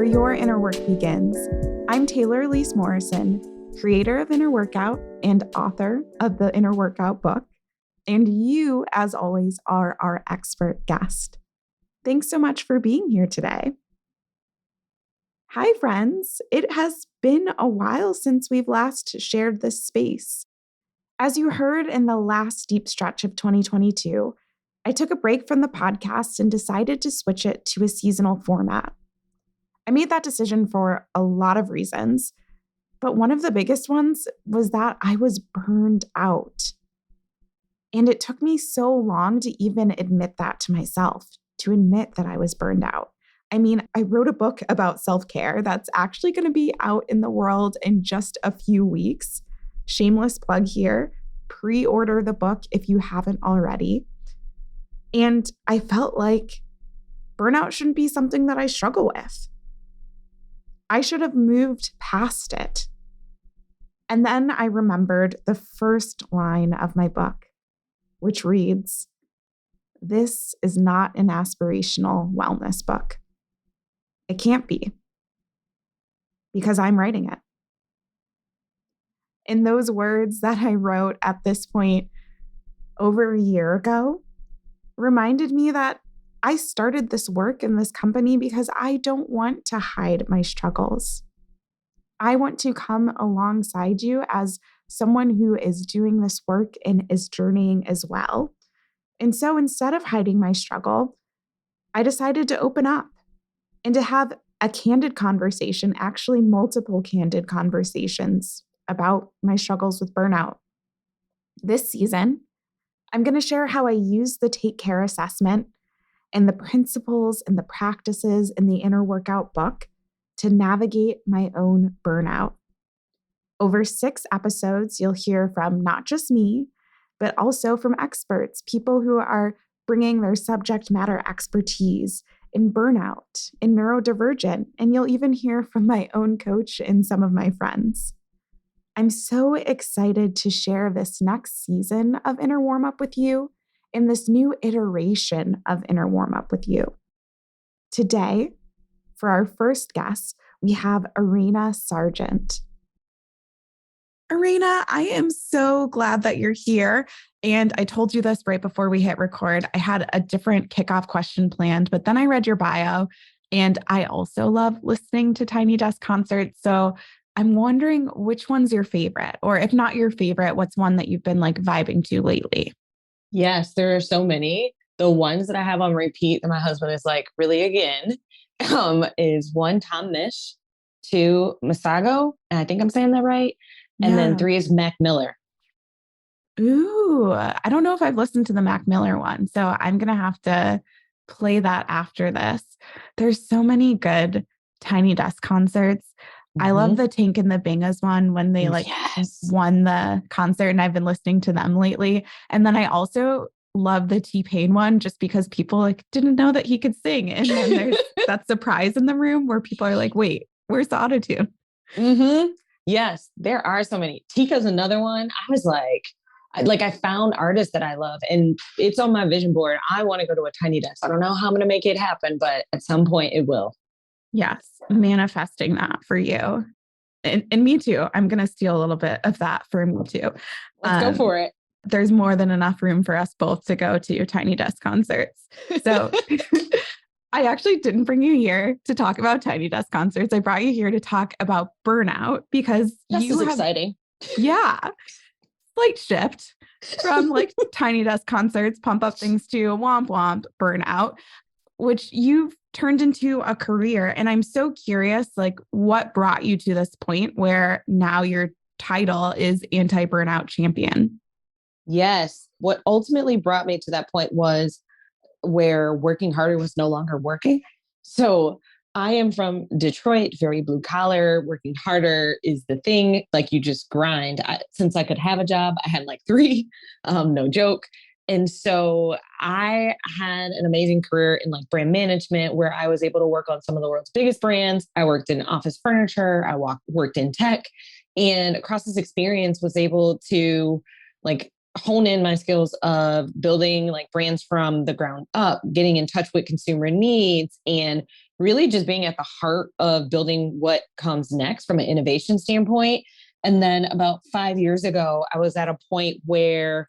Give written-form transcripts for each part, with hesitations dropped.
your inner work begins. I'm Taylor Elise Morrison, creator of Inner Workout and author of the Inner Workout book. And you, as always, are our expert guest. Thanks so much for being here today. Hi, friends. It has been a while since we've last shared this space. As you heard in the last deep stretch of 2022, I took a break from the podcast and decided to switch it to a seasonal format. I made that decision for a lot of reasons, but one of the biggest ones was that I was burned out. And it took me so long to even admit that to myself, to admit that I was burned out. I mean, I wrote a book about self-care that's actually going to be out in the world in just a few weeks. Shameless plug here. Pre-order the book if you haven't already. And I felt like burnout shouldn't be something that I struggle with. I should have moved past it. And then I remembered the first line of my book, which reads, "This is not an aspirational wellness book." It can't be, because I'm writing it. And those words that I wrote at this point over a year ago reminded me that I started this work in this company because I don't want to hide my struggles. I want to come alongside you as someone who is doing this work and is journeying as well. And so instead of hiding my struggle, I decided to open up and to have a candid conversation, actually multiple candid conversations about my struggles with burnout. This season, I'm going to share how I use the Take Care assessment and the principles and the practices in the Inner Workout book to navigate my own burnout. Over 6 episodes, you'll hear from not just me, but also from experts, people who are bringing their subject matter expertise in burnout, in neurodivergent, and you'll even hear from my own coach and some of my friends. I'm so excited to share this next season of Inner Warmup with you in this new iteration of Inner Warmup with you. Today, for our first guest, we have Erayna Sargent. Erayna, I am so glad that you're here. And I told you this right before we hit record. I had a different kickoff question planned, but then I read your bio and I also love listening to Tiny Desk concerts. So I'm wondering which one's your favorite, or if not your favorite, what's one that you've been like vibing to lately? Yes, there are so many. The ones that I have on repeat that my husband is like, really again, is 1, Tom Misch, 2, Masago, and I think I'm saying that right. And then 3 is Mac Miller. Ooh, I don't know if I've listened to the Mac Miller one, so I'm going to have to play that after this. There's so many good Tiny Desk concerts. I love the Tank and the Bangas one when they won the concert, and I've been listening to them lately. And then I also love the T-Pain one just because people didn't know that he could sing. And then there's that surprise in the room where people are like, wait, where's the autotune? Yes, there are so many. Tika's another one. I was I found artists that I love and it's on my vision board. I want to go to a Tiny Desk. I don't know how I'm going to make it happen, but at some point it will. Yes, manifesting that for you. And me too. I'm going to steal a little bit of that for me too. Let's go for it. There's more than enough room for us both to go to your Tiny Desk concerts. So I actually didn't bring you here to talk about Tiny Desk concerts. I brought you here to talk about burnout because this is exciting. Yeah. Slight shift from Tiny Desk concerts, pump up things to womp womp burnout, which you've turned into a career. And I'm so curious, what brought you to this point where now your title is anti-burnout champion? Yes. What ultimately brought me to that point was where working harder was no longer working. So I am from Detroit, very blue collar, working harder is the thing. You just grind. Since I could have a job, I had 3, no joke. And so I had an amazing career in brand management where I was able to work on some of the world's biggest brands. I worked in office furniture. I worked in tech, and across this experience was able to hone in my skills of building brands from the ground up, getting in touch with consumer needs and really just being at the heart of building what comes next from an innovation standpoint. And then about 5 years ago, I was at a point where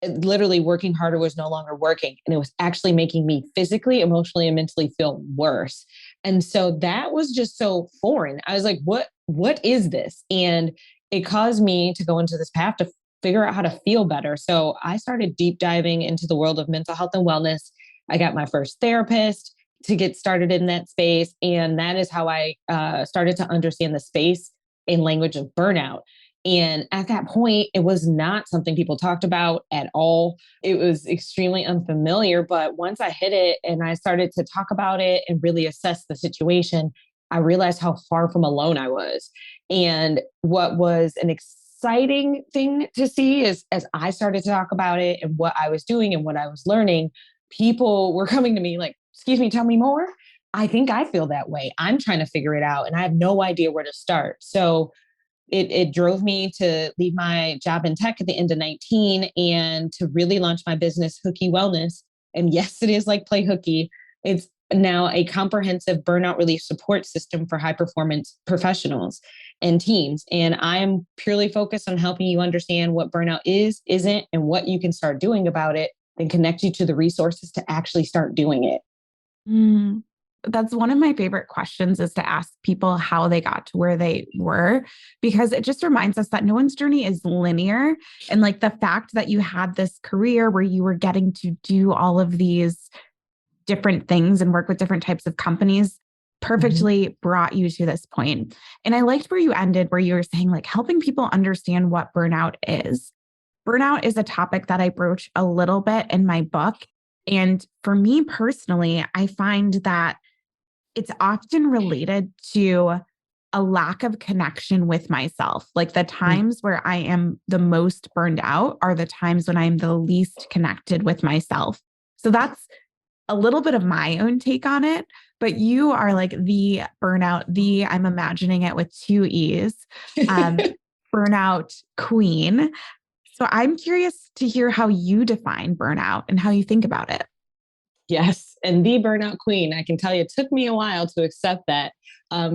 literally working harder was no longer working. And it was actually making me physically, emotionally, and mentally feel worse. And so that was just so foreign. I was like, what is this? And it caused me to go into this path to figure out how to feel better. So I started deep diving into the world of mental health and wellness. I got my first therapist to get started in that space. And that is how I started to understand the space and language of burnout. And at that point, it was not something people talked about at all. It was extremely unfamiliar. But once I hit it and I started to talk about it and really assess the situation, I realized how far from alone I was. And what was an exciting thing to see is as I started to talk about it and what I was doing and what I was learning, people were coming to me like, excuse me, tell me more. I think I feel that way. I'm trying to figure it out and I have no idea where to start. So it drove me to leave my job in tech at the end of 19 and to really launch my business, Hooky Wellness. And yes, it is like play hooky. It's now a comprehensive burnout relief support system for high performance professionals and teams. And I'm purely focused on helping you understand what burnout is, isn't, and what you can start doing about it, and connect you to the resources to actually start doing it. Mm, that's one of my favorite questions, is to ask people how they got to where they were, because it just reminds us that no one's journey is linear. And like the fact that you had this career where you were getting to do all of these different things and work with different types of companies perfectly brought you to this point. And I liked where you ended, where you were saying like helping people understand what burnout is. Burnout is a topic that I broach a little bit in my book. And for me personally, I find that it's often related to a lack of connection with myself. Like the times where I am the most burned out are the times when I'm the least connected with myself. So that's a little bit of my own take on it, but you are like the burnout, I'm imagining it with two E's, burnout queen. So I'm curious to hear how you define burnout and how you think about it. Yes. And the burnout queen, I can tell you, it took me a while to accept that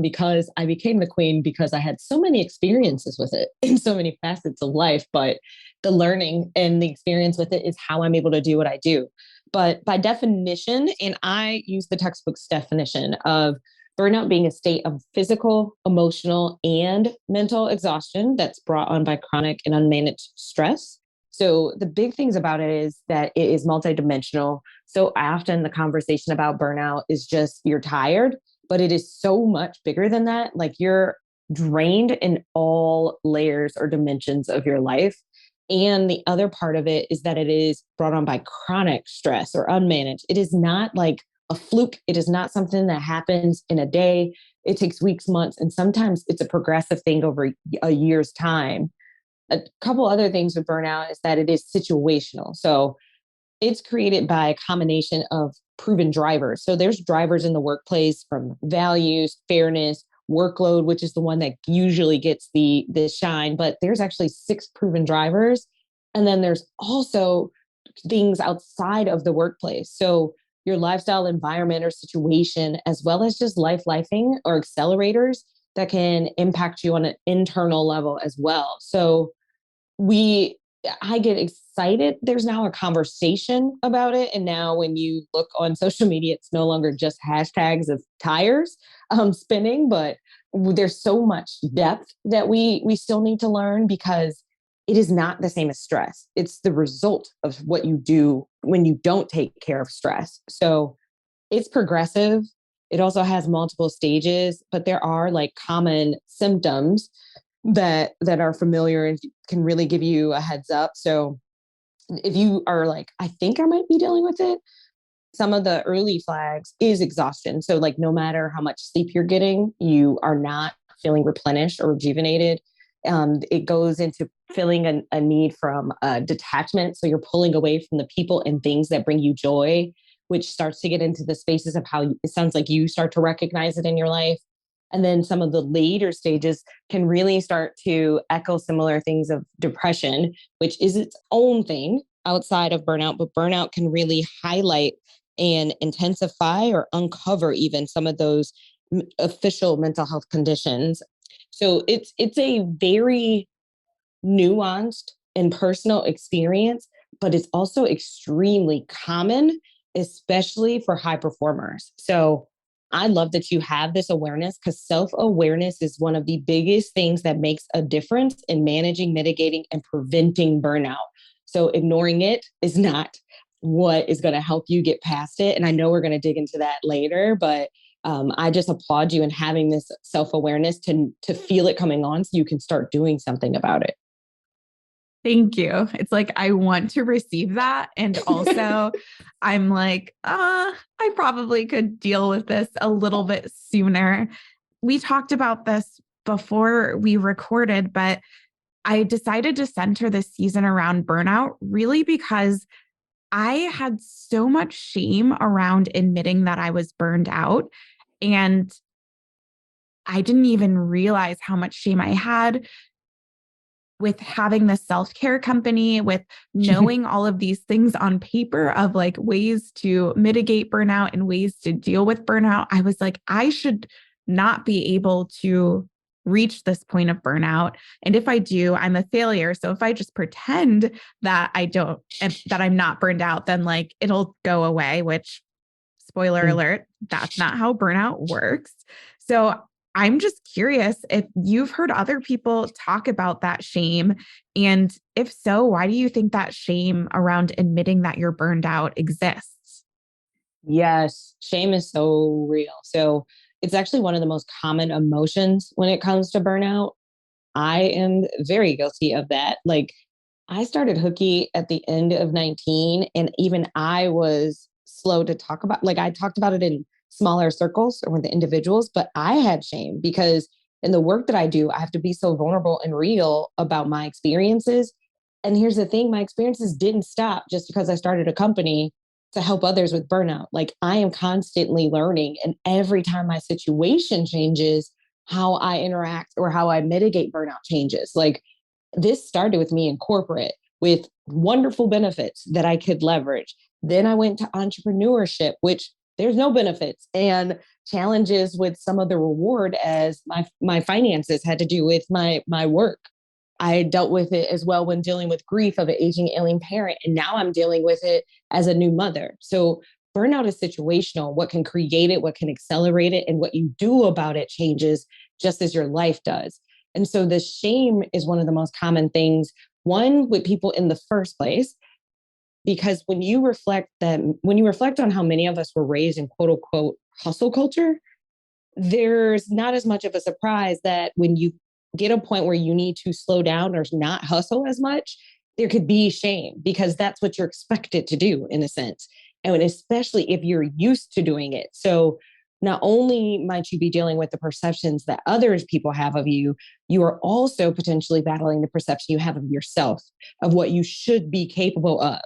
because I became the queen because I had so many experiences with it in so many facets of life. But the learning and the experience with it is how I'm able to do what I do. But by definition, and I use the textbook's definition of burnout being a state of physical, emotional, and mental exhaustion that's brought on by chronic and unmanaged stress. So the big things about it is that it is multidimensional. So often the conversation about burnout is just you're tired, but it is so much bigger than that. Like you're drained in all layers or dimensions of your life. And the other part of it is that it is brought on by chronic stress or unmanaged. It is not like a fluke. It is not something that happens in a day. It takes weeks, months, and sometimes it's a progressive thing over a year's time. A couple other things with burnout is that it is situational. So it's created by a combination of proven drivers. So there's drivers in the workplace from values, fairness, workload, which is the one that usually gets the shine, but there's actually 6 proven drivers. And then there's also things outside of the workplace. So your lifestyle, environment, or situation, as well as just lifing or accelerators that can impact you on an internal level as well. So I get excited. There's now a conversation about it. And now when you look on social media, it's no longer just hashtags of tires spinning, but there's so much depth that we still need to learn, because it is not the same as stress. It's the result of what you do when you don't take care of stress. So it's progressive. It also has multiple stages, but there are like common symptoms that are familiar and can really give you a heads up. So if you are like, I think I might be dealing with it, some of the early flags is exhaustion. So like no matter how much sleep you're getting, you are not feeling replenished or rejuvenated. It goes into feeling a need from detachment. So you're pulling away from the people and things that bring you joy, which starts to get into the spaces of how it sounds like you start to recognize it in your life. And then some of the later stages can really start to echo similar things of depression, which is its own thing outside of burnout. But burnout can really highlight and intensify or uncover even some of those official mental health conditions. So it's a very nuanced and personal experience, but it's also extremely common, especially for high performers. So I love that you have this awareness, because self-awareness is one of the biggest things that makes a difference in managing, mitigating, and preventing burnout. So ignoring it is not what is going to help you get past it. And I know we're going to dig into that later, but I just applaud you in having this self-awareness to feel it coming on so you can start doing something about it. Thank you. It's like, I want to receive that. And also, I'm like, I probably could deal with this a little bit sooner. We talked about this before we recorded, but I decided to center this season around burnout really because I had so much shame around admitting that I was burned out. And I didn't even realize how much shame I had with having the self-care company, with knowing all of these things on paper of like ways to mitigate burnout and ways to deal with burnout. I was like, I should not be able to reach this point of burnout. And if I do, I'm a failure. So if I just pretend that that I'm not burned out, then like it'll go away, which, spoiler alert, that's not how burnout works. So I'm just curious if you've heard other people talk about that shame. And if so, why do you think that shame around admitting that you're burned out exists? Yes, shame is so real. So it's actually one of the most common emotions when it comes to burnout. I am very guilty of that. Like, I started Hooky at the end of 19, and even I was slow to talk about, like, I talked about it in smaller circles or with the individuals, but I had shame because in the work that I do, I have to be so vulnerable and real about my experiences. And here's the thing, my experiences didn't stop just because I started a company to help others with burnout. Like, I am constantly learning. And every time my situation changes, how I interact or how I mitigate burnout changes. Like, this started with me in corporate with wonderful benefits that I could leverage. Then I went to entrepreneurship, which there's no benefits and challenges with some of the reward, as my finances had to do with my work. I dealt with it as well when dealing with grief of an aging alien parent. And now I'm dealing with it as a new mother. So burnout is situational. What can create it, what can accelerate it, and what you do about it changes just as your life does. And so the shame is one of the most common things, one, with people in the first place, because when you reflect on how many of us were raised in quote unquote hustle culture, there's not as much of a surprise that when you get a point where you need to slow down or not hustle as much, there could be shame because that's what you're expected to do in a sense. And especially if you're used to doing it. So not only might you be dealing with the perceptions that others people have of you, you are also potentially battling the perception you have of yourself, of what you should be capable of.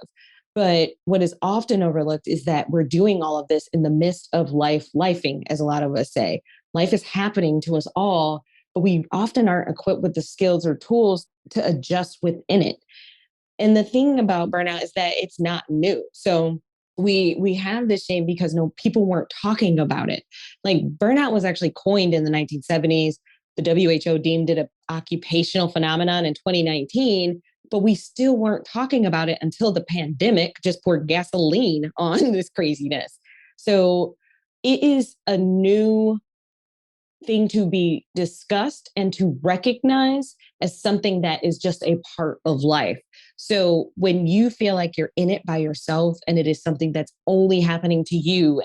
But what is often overlooked is that we're doing all of this in the midst of lifing, as a lot of us say. Life is happening to us all, but we often aren't equipped with the skills or tools to adjust within it. And the thing about burnout is that it's not new. So we have this shame because no people weren't talking about it. Like, burnout was actually coined in the 1970s. The WHO deemed it an occupational phenomenon in 2019, but we still weren't talking about it until the pandemic just poured gasoline on this craziness. So it is a new thing to be discussed and to recognize as something that is just a part of life. So when you feel like you're in it by yourself and it is something that's only happening to you,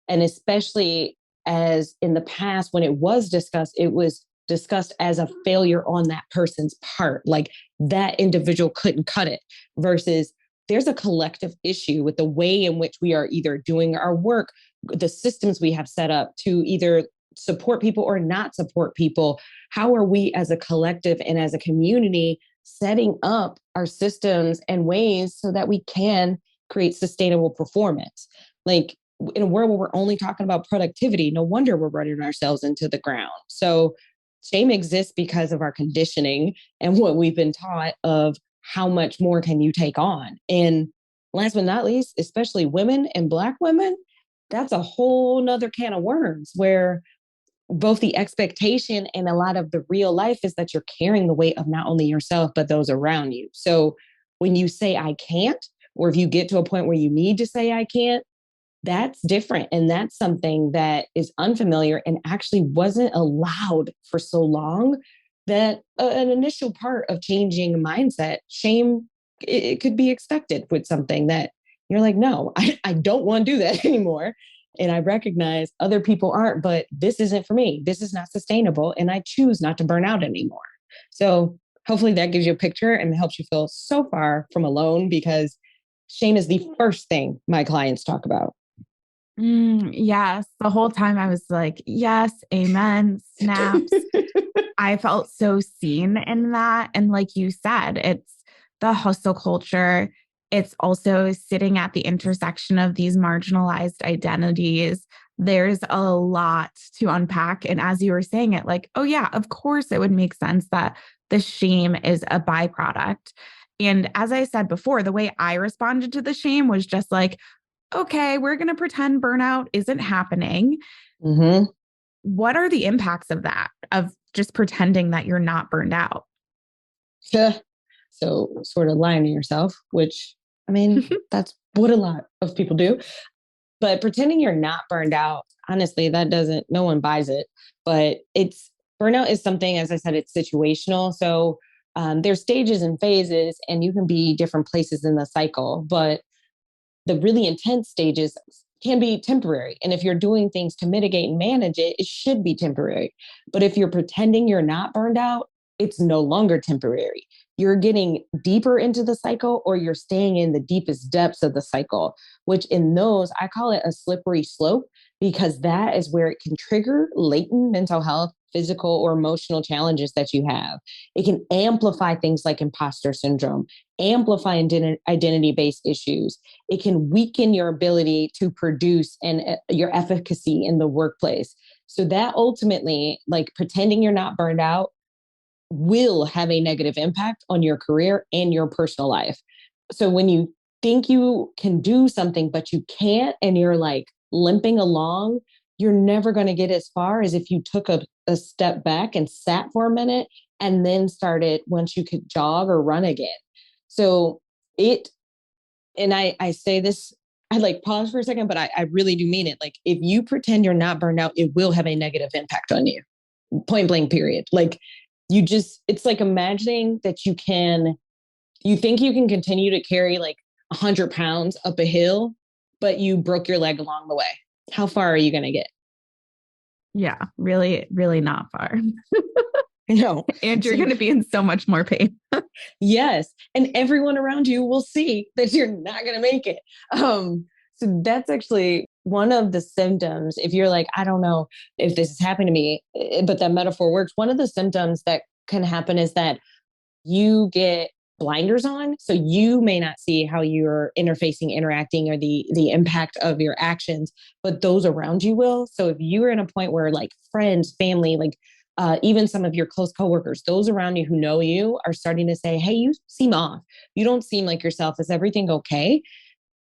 and especially as in the past when it was discussed as a failure on that person's part, like that individual couldn't cut it, versus there's a collective issue with the way in which we are either doing our work, the systems we have set up to either support people or not support people. How are we as a collective and as a community setting up our systems and ways so that we can create sustainable performance? Like, in a world where we're only talking about productivity, no wonder we're running ourselves into the ground. So shame exists because of our conditioning and what we've been taught of how much more can you take on. And last but not least, especially women and Black women, that's a whole nother can of worms where both the expectation and a lot of the real life is that you're carrying the weight of not only yourself, but those around you. So when you say, I can't, or if you get to a point where you need to say, I can't, that's different. And that's something that is unfamiliar and actually wasn't allowed for so long that an initial part of changing mindset, shame, it could be expected with something that you're like, no, I don't want to do that anymore. And I recognize other people aren't, but this isn't for me. This is not sustainable. And I choose not to burn out anymore. So hopefully that gives you a picture and helps you feel so far from alone, because shame is the first thing my clients talk about. Yes. The whole time I was like, yes, amen, snaps. I felt so seen in that. And like you said, it's the hustle culture. It's also sitting at the intersection of these marginalized identities. There's a lot to unpack. And as you were saying it, like, oh, yeah, of course, it would make sense that the shame is a byproduct. And as I said before, the way I responded to the shame was just like, okay, we're going to pretend burnout isn't happening. Mm-hmm. What are the impacts of that, of just pretending that you're not burned out? So sort of lying to yourself, which, I mean, that's what a lot of people do. But pretending you're not burned out, honestly, no one buys it. But burnout is something, as I said, it's situational. So there's stages and phases, and you can be different places in the cycle. But the really intense stages can be temporary. And if you're doing things to mitigate and manage it, it should be temporary. But if you're pretending you're not burned out, it's no longer temporary. You're getting deeper into the cycle, or you're staying in the deepest depths of the cycle, which in those, I call it a slippery slope, because that is where it can trigger latent mental health, physical or emotional challenges that you have. It can amplify things like imposter syndrome, amplify identity-based issues. It can weaken your ability to produce and your efficacy in the workplace. So that ultimately, like pretending you're not burned out, will have a negative impact on your career and your personal life. So when you think you can do something, but you can't, and you're like limping along, you're never going to get as far as if you took a step back and sat for a minute and then started once you could jog or run again. So and I say this, I like pause for a second, but I really do mean it. Like if you pretend you're not burned out, it will have a negative impact on you. Point blank, period. Like it's like imagining that you think you can continue to carry like 100 pounds up a hill, but you broke your leg along the way. How far are you going to get? Yeah, really, really not far. No. And you're going to be in so much more pain. Yes. And everyone around you will see that you're not going to make it. So that's actually one of the symptoms. If you're like, I don't know if this is happening to me, but that metaphor works. One of the symptoms that can happen is that you get blinders on. So you may not see how you're interacting, or the impact of your actions, but those around you will. So if you're in a point where like friends, family, like even some of your close coworkers, those around you who know you are starting to say, hey, you seem off. You don't seem like yourself. Is everything okay?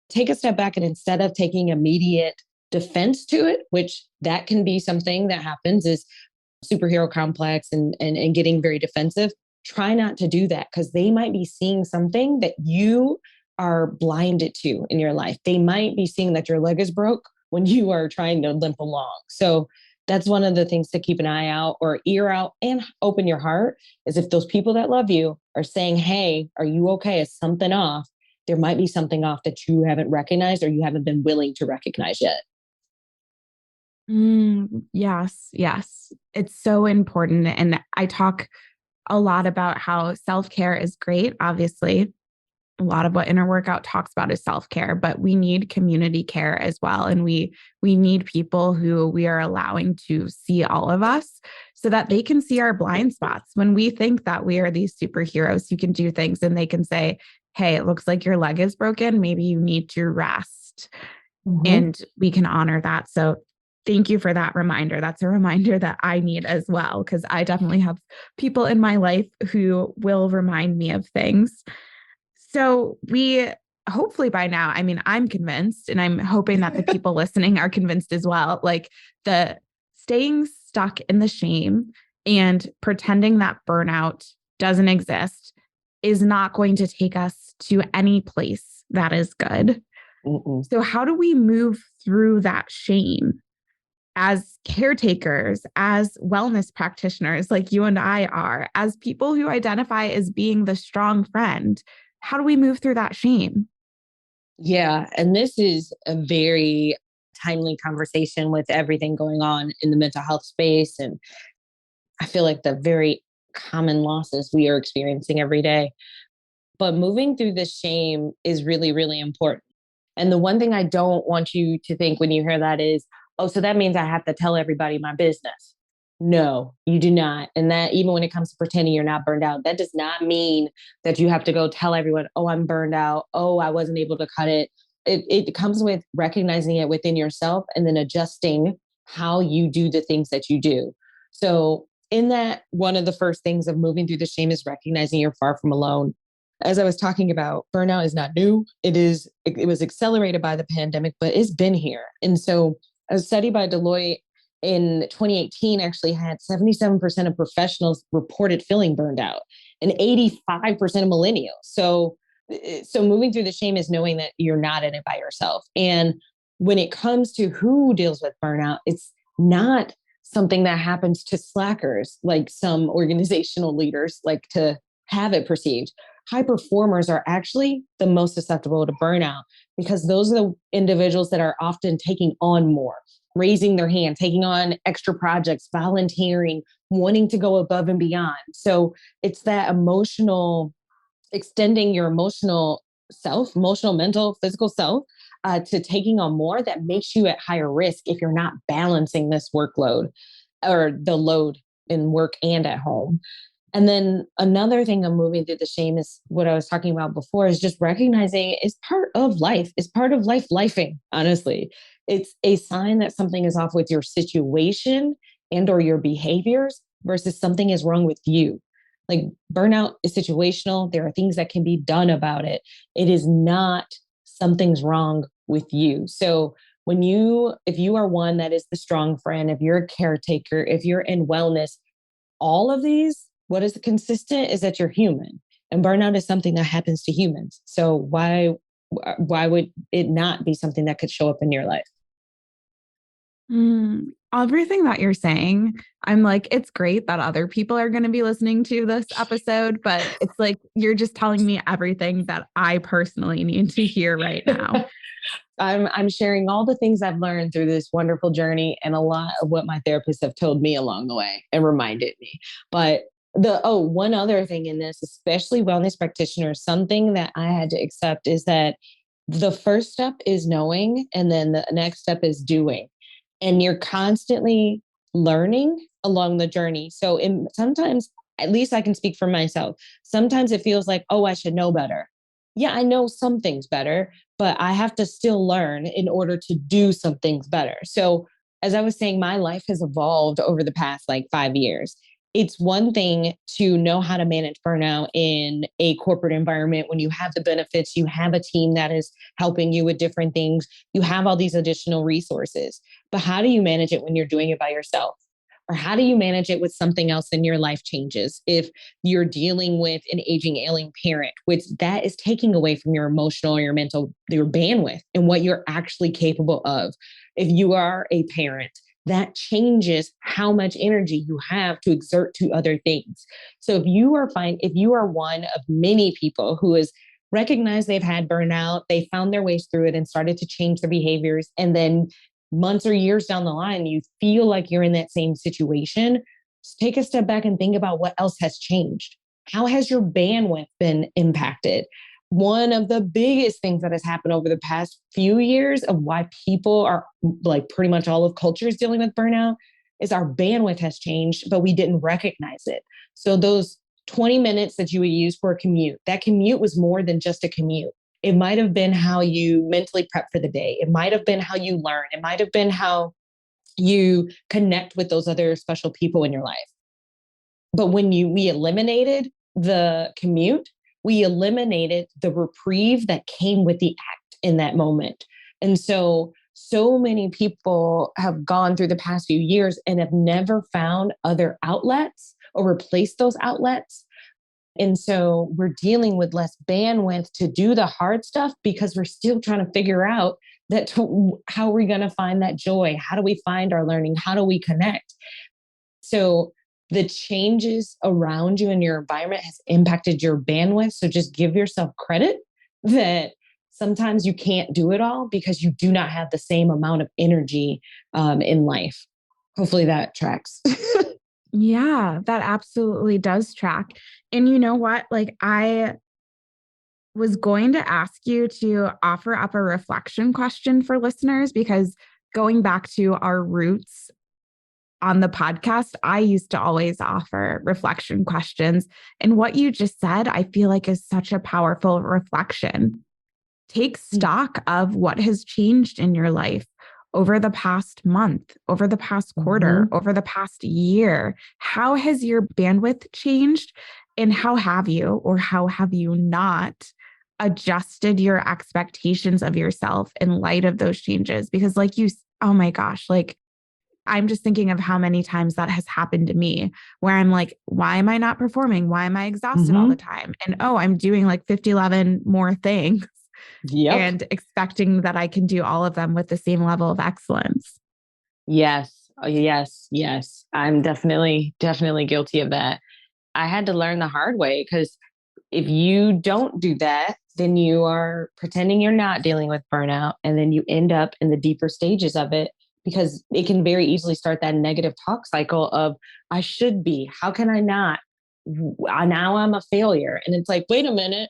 Take a step back, and instead of taking immediate defense to it, which that can be something that happens, is superhero complex and getting very defensive, try not to do that, because they might be seeing something that you are blinded to in your life. They might be seeing that your leg is broke when you are trying to limp along. So that's one of the things to keep an eye out or ear out and open your heart, is if those people that love you are saying, hey, are you okay? Is something off? There might be something off that you haven't recognized, or you haven't been willing to recognize yet. Yes, yes. It's so important. And I talk a lot about how self-care is great. Obviously, a lot of what Inner Workout talks about is self-care, but we need community care as well. And we need people who we are allowing to see all of us so that they can see our blind spots. When we think that we are these superheroes who can do things, and they can say, hey, it looks like your leg is broken. Maybe you need to rest. Mm-hmm. And we can honor that. So thank you for that reminder. That's a reminder that I need as well, because I definitely have people in my life who will remind me of things. So we hopefully by now, I mean, I'm convinced, and I'm hoping that the people listening are convinced as well. Like the staying stuck in the shame and pretending that burnout doesn't exist is not going to take us to any place that is good. Mm-mm. So, how do we move through that shame as caretakers, as wellness practitioners like you and I are, as people who identify as being the strong friend? How do we move through that shame? Yeah. And this is a very timely conversation with everything going on in the mental health space. And I feel like the very common losses we are experiencing every day. But moving through this shame is really, really important. And the one thing I don't want you to think when you hear that is, oh, so that means I have to tell everybody my business. No, you do not. And that even when it comes to pretending you're not burned out, that does not mean that you have to go tell everyone, oh, I'm burned out. Oh, I wasn't able to cut it. It comes with recognizing it within yourself and then adjusting how you do the things that you do. So in that, one of the first things of moving through the shame is recognizing you're far from alone. As I was talking about, burnout is not new. It was accelerated by the pandemic, but it's been here. And so a study by Deloitte in 2018 actually had 77% of professionals reported feeling burned out and 85% of millennials. So moving through the shame is knowing that you're not in it by yourself. And when it comes to who deals with burnout, it's not something that happens to slackers, like some organizational leaders like to have it perceived. High performers are actually the most susceptible to burnout because those are the individuals that are often taking on more, raising their hand, taking on extra projects, volunteering, wanting to go above and beyond. So it's that emotional, extending your emotional self, emotional, mental, physical self, to taking on more that makes you at higher risk if you're not balancing this workload or the load in work and at home. And then another thing of moving through the shame is what I was talking about before is just recognizing it's part of life. It's part of life, lifing, honestly. It's a sign that something is off with your situation and or your behaviors versus something is wrong with you. Like burnout is situational. There are things that can be done about it. It is not something's wrong with you. So if you are one that is the strong friend, if you're a caretaker, if you're in wellness, all of these, what is consistent is that you're human, and burnout is something that happens to humans. So why would it not be something that could show up in your life? Everything that you're saying, I'm like, it's great that other people are going to be listening to this episode, but it's like you're just telling me everything that I personally need to hear right now. I'm sharing all the things I've learned through this wonderful journey and a lot of what my therapists have told me along the way and reminded me. But one other thing in this, especially wellness practitioners, something that I had to accept is that the first step is knowing, and then the next step is doing. And you're constantly learning along the journey. So sometimes, at least I can speak for myself, sometimes it feels like, oh, I should know better. Yeah, I know some things better, but I have to still learn in order to do some things better. So as I was saying, my life has evolved over the past like 5 years. It's one thing to know how to manage burnout in a corporate environment when you have the benefits, you have a team that is helping you with different things, you have all these additional resources. But how do you manage it when you're doing it by yourself? Or how do you manage it with something else in your life changes? If you're dealing with an aging, ailing parent, which that is taking away from your emotional or your mental, your bandwidth and what you're actually capable of. If you are a parent, that changes how much energy you have to exert to other things. So if you are one of many people who has recognized they've had burnout, they found their ways through it and started to change their behaviors, and then months or years down the line, you feel like you're in that same situation, take a step back and think about what else has changed. How has your bandwidth been impacted? One of the biggest things that has happened over the past few years of why people are like pretty much all of culture is dealing with burnout is our bandwidth has changed, but we didn't recognize it. So those 20 minutes that you would use for a commute, that commute was more than just a commute. It might have been how you mentally prep for the day. It might have been how you learn. It might have been how you connect with those other special people in your life. But when we eliminated the commute, we eliminated the reprieve that came with the act in that moment. And so many people have gone through the past few years and have never found other outlets or replaced those outlets. And so we're dealing with less bandwidth to do the hard stuff because we're still trying to figure out how are we going to find that joy? How do we find our learning? How do we connect? So the changes around you in your environment has impacted your bandwidth. So just give yourself credit that sometimes you can't do it all because you do not have the same amount of energy in life. Hopefully that tracks. Yeah, that absolutely does track. And you know what? Like, I was going to ask you to offer up a reflection question for listeners, because going back to our roots on the podcast, I used to always offer reflection questions. And what you just said, I feel like is such a powerful reflection. Take stock of what has changed in your life over the past month, over the past quarter, over the past year. How has your bandwidth changed? And how have you not adjusted your expectations of yourself in light of those changes? Because oh my gosh, like, I'm just thinking of how many times that has happened to me where I'm like, why am I not performing? Why am I exhausted all the time? And I'm doing like 11 more things. Yep. And expecting that I can do all of them with the same level of excellence. Yes. Yes. I'm definitely guilty of that. I had to learn the hard way, because if you don't do that, then you are pretending you're not dealing with burnout. And then you end up in the deeper stages of it, because it can very easily start that negative talk cycle of, I should be, how can I not? Now I'm a failure. And it's like, wait a minute,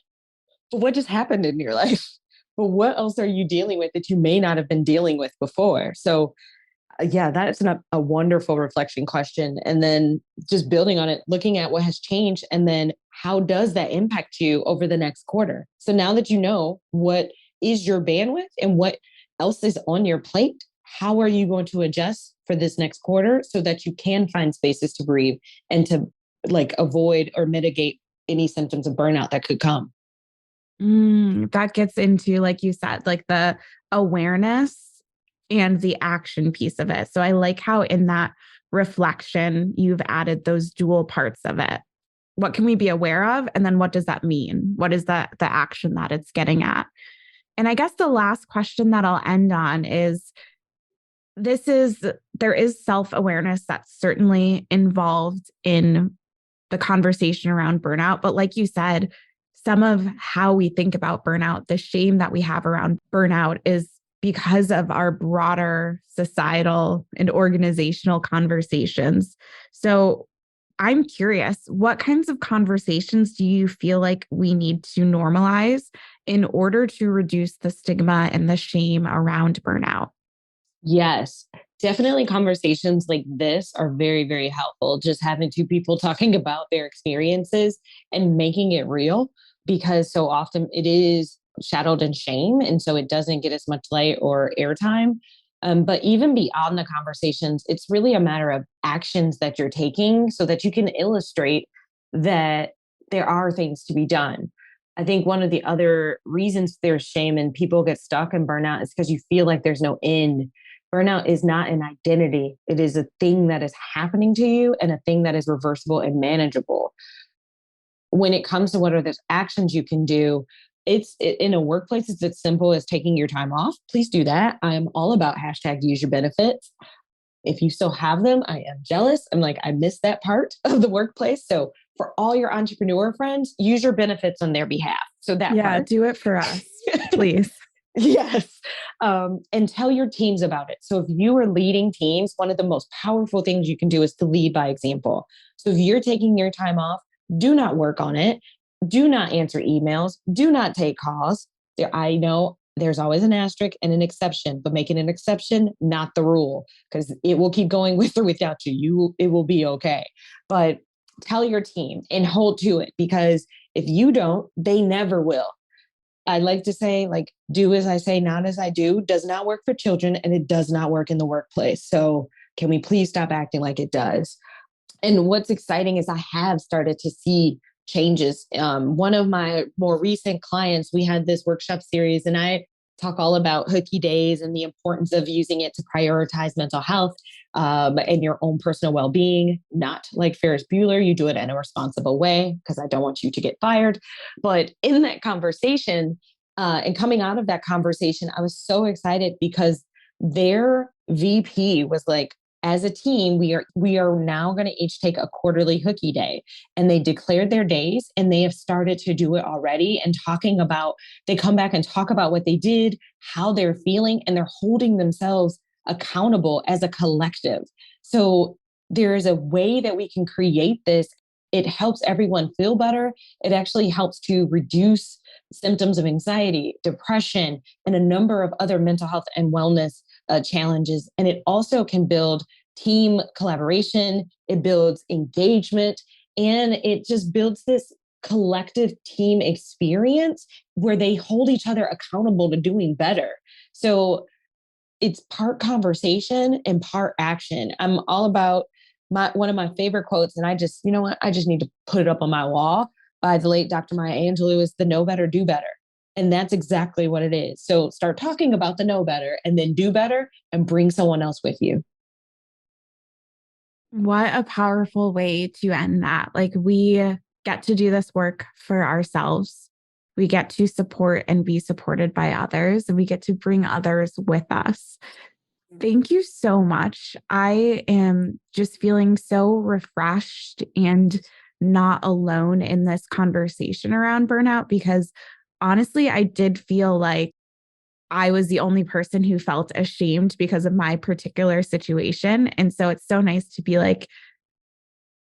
but what just happened in your life? But what else are you dealing with that you may not have been dealing with before? So yeah, that's a wonderful reflection question. And then just building on it, looking at what has changed, and then how does that impact you over the next quarter? So now that you know what is your bandwidth and what else is on your plate, how are you going to adjust for this next quarter so that you can find spaces to breathe and to avoid or mitigate any symptoms of burnout that could come? That gets into, like you said, like the awareness and the action piece of it. So I like how in that reflection, you've added those dual parts of it. What can we be aware of? And then what does that mean? What is the action that it's getting at? And I guess the last question that I'll end on is, there is self-awareness that's certainly involved in the conversation around burnout. But like you said, some of how we think about burnout, the shame that we have around burnout, is because of our broader societal and organizational conversations. So I'm curious, what kinds of conversations do you feel like we need to normalize in order to reduce the stigma and the shame around burnout? Yes, definitely conversations like this are very, very helpful. Just having two people talking about their experiences and making it real, because so often it is shadowed in shame. And so it doesn't get as much light or airtime. But even beyond the conversations, it's really a matter of actions that you're taking so that you can illustrate that there are things to be done. I think one of the other reasons there's shame and people get stuck in burnout is because you feel like there's no end. Burnout is not an identity. It is a thing that is happening to you and a thing that is reversible and manageable. When it comes to what are the actions you can do, in a workplace, it's as simple as taking your time off. Please do that. I'm all about #use your benefits. If you still have them, I am jealous. I'm like, I miss that part of the workplace. So for all your entrepreneur friends, use your benefits on their behalf. So that part. Do it for us, please. Yes. And tell your teams about it. So if you are leading teams, one of the most powerful things you can do is to lead by example. So if you're taking your time off, do not work on it. Do not answer emails. Do not take calls. I know there's always an asterisk and an exception, but make it an exception, not the rule, because it will keep going with or without you. It will be okay. But tell your team and hold to it, because if you don't, they never will. I like to say, do as I say, not as I do, does not work for children, and it does not work in the workplace. So can we please stop acting like it does? And what's exciting is I have started to see changes. One of my more recent clients, we had this workshop series, and I talk all about hooky days and the importance of using it to prioritize mental health and your own personal well-being. Not like Ferris Bueller, you do it in a responsible way, because I don't want you to get fired. But in that conversation and coming out of that conversation, I was so excited because their VP was like, as a team, we are now going to each take a quarterly hooky day. And they declared their days, and they have started to do it already, and they come back and talk about what they did, how they're feeling, and they're holding themselves accountable as a collective. So there is a way that we can create this. It helps everyone feel better. It actually helps to reduce symptoms of anxiety, depression, and a number of other mental health and wellness challenges. And it also can build team collaboration. It builds engagement, and it just builds this collective team experience where they hold each other accountable to doing better. So it's part conversation and part action. I'm all about one of my favorite quotes, and I just need to put it up on my wall, by the late Dr. Maya Angelou, is the know better, do better. And that's exactly what it is. So start talking about the know better, and then do better, and bring someone else with you. What a powerful way to end that. Like, we get to do this work for ourselves. We get to support and be supported by others, and we get to bring others with us. Thank you so much. I am just feeling so refreshed and not alone in this conversation around burnout, because honestly, I did feel like I was the only person who felt ashamed because of my particular situation. And so it's so nice to be like,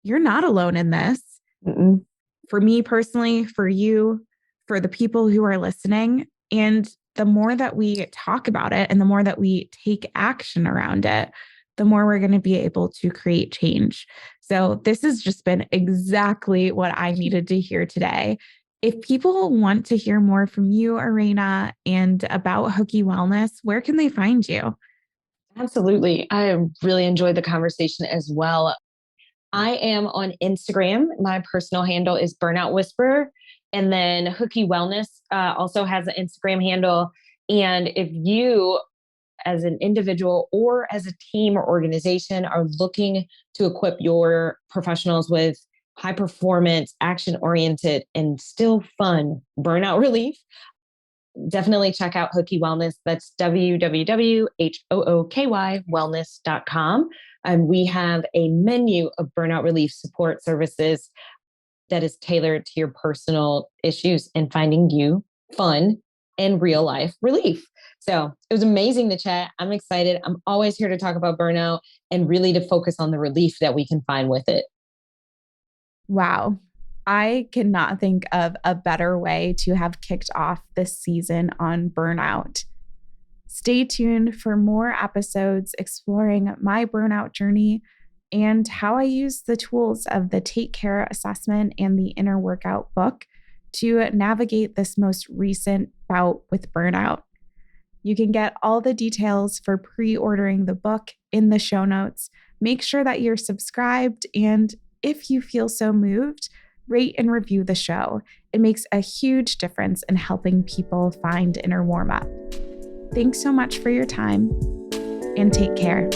you're not alone in this. Mm-mm. For me personally, for you, for the people who are listening. And the more that we talk about it and the more that we take action around it, the more we're going to be able to create change. So this has just been exactly what I needed to hear today. If people want to hear more from you, Erayna, and about Hooky Wellness, where can they find you? Absolutely. I really enjoyed the conversation as well. I am on Instagram. My personal handle is Burnout Whisperer. And then Hooky Wellness also has an Instagram handle. And if you, as an individual or as a team or organization, are looking to equip your professionals with high performance, action oriented, and still fun burnout relief, definitely check out Hooky Wellness. That's www.hooky.wellness.com. And we have a menu of burnout relief support services that is tailored to your personal issues and finding you fun and real life relief. So it was amazing to chat. I'm excited. I'm always here to talk about burnout and really to focus on the relief that we can find with it. Wow. I cannot think of a better way to have kicked off this season on burnout. Stay tuned for more episodes exploring my burnout journey and how I use the tools of the Take Care assessment and the Inner Workout book to navigate this most recent bout with burnout. You can get all the details for pre-ordering the book in the show notes. Make sure that you're subscribed, and if you feel so moved, rate and review the show. It makes a huge difference in helping people find inner warm-up. Thanks so much for your time, and take care.